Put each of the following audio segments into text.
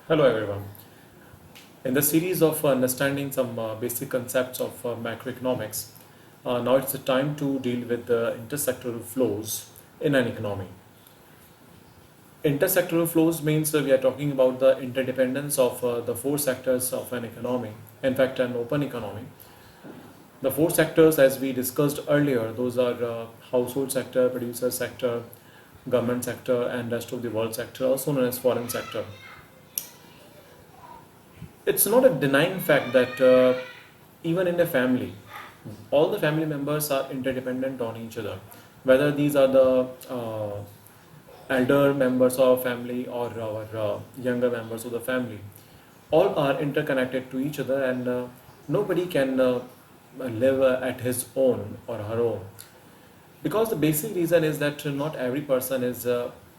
Hello everyone. In the series of understanding some basic concepts of macroeconomics, now it's the time to deal with the intersectoral flows in an economy. Intersectoral flows means we are talking about the interdependence of the four sectors of an economy, in fact an open economy. The four sectors as we discussed earlier, those are household sector, producer sector, government sector and rest of the world sector, also known as foreign sector. It's not a denying fact that even in a family, all the family members are interdependent on each other. Whether these are the elder members of family or our younger members of the family, all are interconnected to each other, and nobody can live at his own or her own. Because the basic reason is that not every person is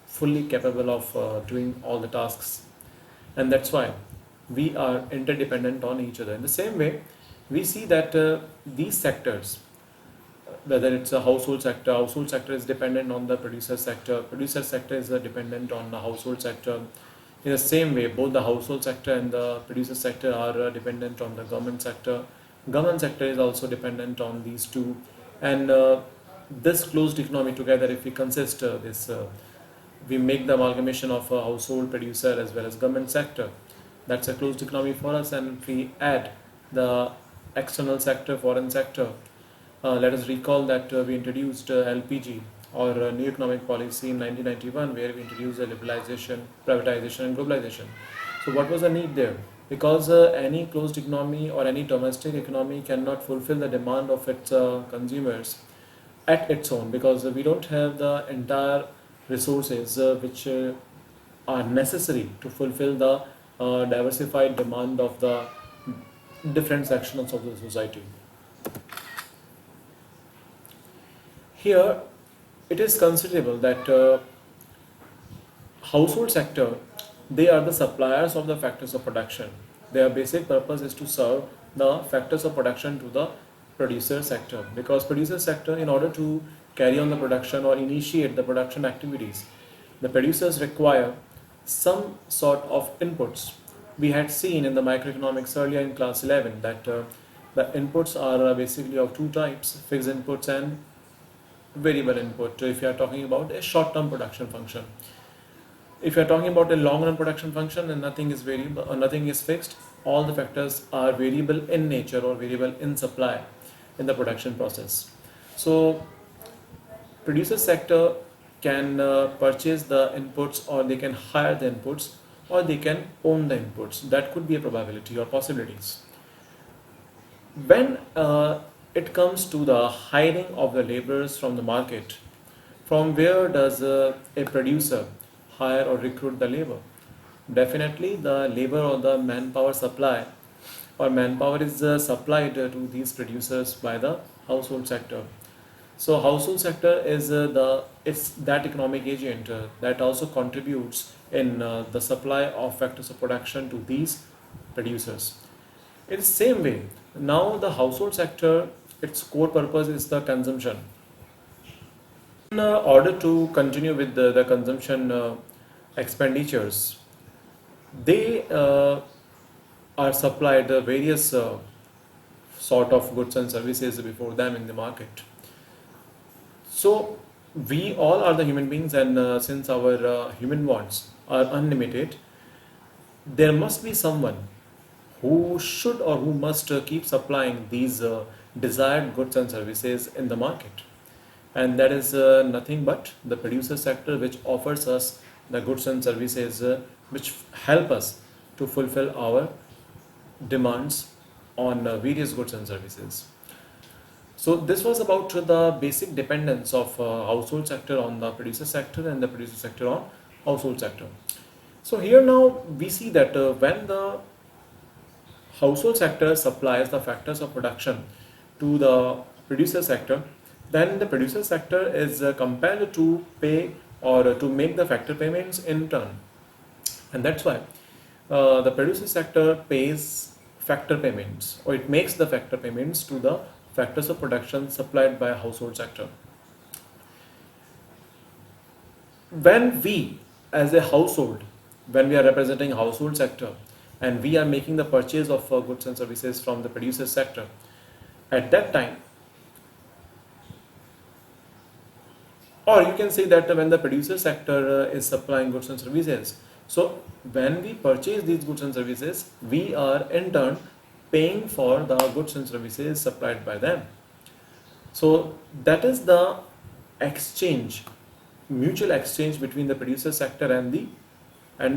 fully capable of doing all the tasks, and that's why we are interdependent on each other. In the same way, we see that these sectors, whether it's a household sector is dependent on the producer sector is dependent on the household sector. In the same way, both the household sector and the producer sector are dependent on the government sector is also dependent on these two, and this closed economy together, if we consist we make the amalgamation of a household, producer as well as government sector. That's a closed economy for us, and if we add the external sector, foreign sector, let us recall that we introduced LPG or New Economic Policy in 1991, where we introduced the liberalization, privatization and globalization. So what was the need there? Because any closed economy or any domestic economy cannot fulfill the demand of its consumers at its own, because we don't have the entire resources which are necessary to fulfill the diversified demand of the different sections of the society. Here, it is considerable that household sector, they are the suppliers of the factors of production. Their basic purpose is to serve the factors of production to the producer sector, because producer sector, in order to carry on the production or initiate the production activities, the producers require some sort of inputs. We had seen in the microeconomics earlier in class 11 that the inputs are basically of two types: fixed inputs and variable input. If you are talking about a short-term production function, if you are talking about a long-run production function, then nothing is variable or nothing is fixed. All the factors are variable in nature or variable in supply in the production process. So producer sector can purchase the inputs, or they can hire the inputs, or they can own the inputs. That could be a probability or possibilities. When it comes to the hiring of the laborers from the market, from where does a producer hire or recruit the labor? Definitely the labor or the manpower supply or manpower is supplied to these producers by the household sector. So household sector is it's that economic agent that also contributes in the supply of factors of production to these producers. In the same way, now the household sector, its core purpose is the consumption. In order to continue with the consumption expenditures, they are supplied various sort of goods and services before them in the market. So we all are the human beings, and since our human wants are unlimited, there must be someone who should or who must keep supplying these desired goods and services in the market, and that is nothing but the producer sector, which offers us the goods and services which help us to fulfill our demands on various goods and services. So this was about the basic dependence of household sector on the producer sector and the producer sector on household sector. So here now we see that when the household sector supplies the factors of production to the producer sector, then the producer sector is compelled to pay or to make the factor payments in turn. And that's why the producer sector pays factor payments, or it makes the factor payments to the factors of production supplied by a household sector. When we as a household when we are representing household sector and we are making the purchase of goods and services from the producer sector, at that time, or you can say that when the producer sector is supplying goods and services, so when we purchase these goods and services, we are in turn paying for the goods and services supplied by them. So that is the exchange, mutual exchange between the producer sector and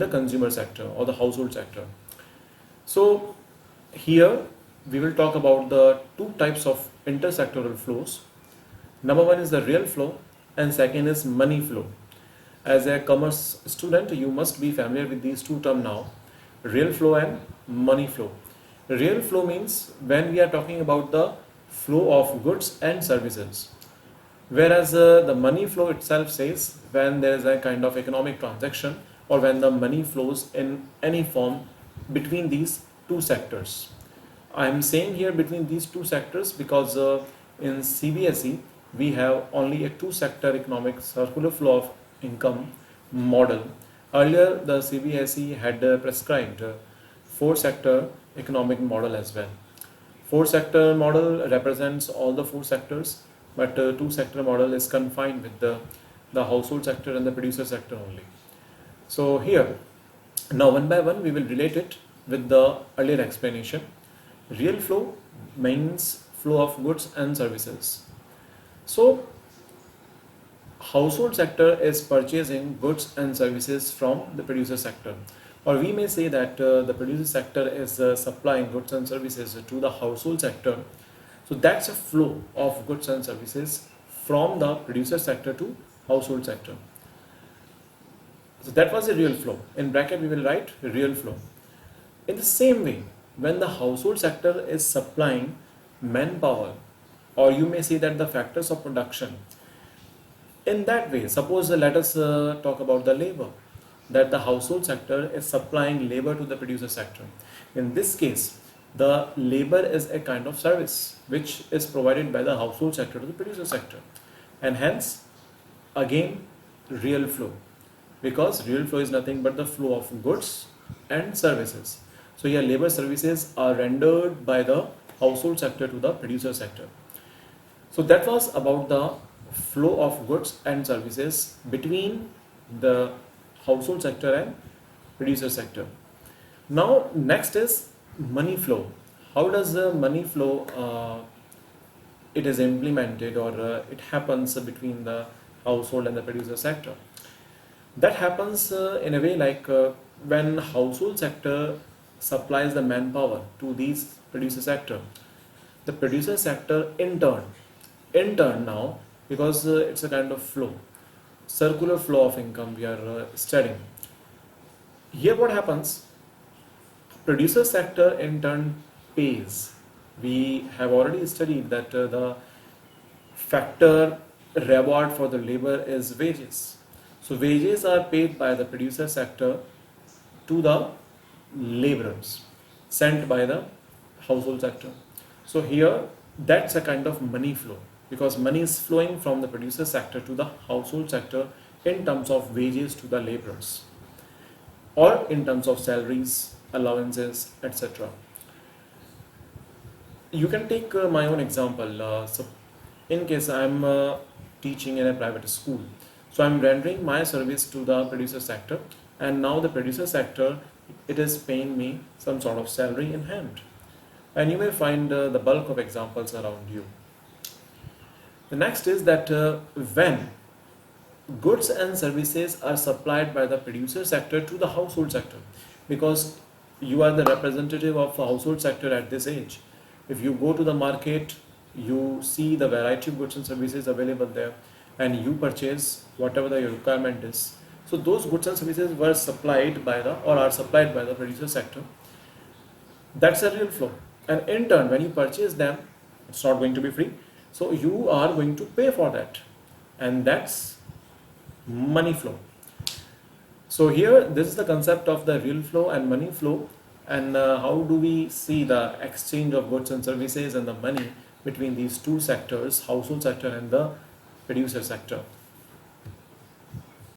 the consumer sector or the household sector. So here we will talk about the two types of intersectoral flows. Number one is the real flow and second is money flow. As a commerce student, you must be familiar with these two terms now, real flow and money flow. Real flow means when we are talking about the flow of goods and services, whereas the money flow itself says when there is a kind of economic transaction or when the money flows in any form between these two sectors. I am saying here between these two sectors because in CBSE we have only a two-sector economic circular flow of income model. Earlier the CBSE had prescribed four-sector economic model as well. Four-sector model represents all the four sectors, but two-sector model is confined with the household sector and the producer sector only. So here, now one by one we will relate it with the earlier explanation. Real flow means flow of goods and services. So household sector is purchasing goods and services from the producer sector, or we may say that the producer sector is supplying goods and services to the household sector. So that's a flow of goods and services from the producer sector to household sector. So that was a real flow. In bracket we will write real flow. In the same way, when the household sector is supplying manpower, or you may say that the factors of production, in that way, suppose let us talk about the labor, that the household sector is supplying labor to the producer sector. In this case, the labor is a kind of service which is provided by the household sector to the producer sector, and hence again real flow, because real flow is nothing but the flow of goods and services. So here labor services are rendered by the household sector to the producer sector. So that was about the flow of goods and services between the household sector and producer sector. Now next is money flow. How does the money flow it is implemented, or it happens between the household and the producer sector? That happens in a way like when household sector supplies the manpower to these producer sector, the producer sector in turn now, because it's a kind of flow, circular flow of income we are studying. Here what happens, producer sector in turn pays. We have already studied that the factor reward for the labor is wages. So wages are paid by the producer sector to the laborers sent by the household sector. So here that's a kind of money flow, because money is flowing from the producer sector to the household sector in terms of wages to the laborers, or in terms of salaries, allowances, etc. You can take my own example. So in case I'm teaching in a private school, so I'm rendering my service to the producer sector, and now the producer sector, it is paying me some sort of salary in hand. And you may find the bulk of examples around you. The next is that when goods and services are supplied by the producer sector to the household sector, because you are the representative of the household sector at this age. If you go to the market, you see the variety of goods and services available there, and you purchase whatever the requirement is. So those goods and services were supplied by the, or are supplied by the producer sector. That's a real flow. And in turn, when you purchase them, it's not going to be free. So you are going to pay for that. And that's money flow. So here, this is the concept of the real flow and money flow. And how do we see the exchange of goods and services and the money between these two sectors, household sector and the producer sector.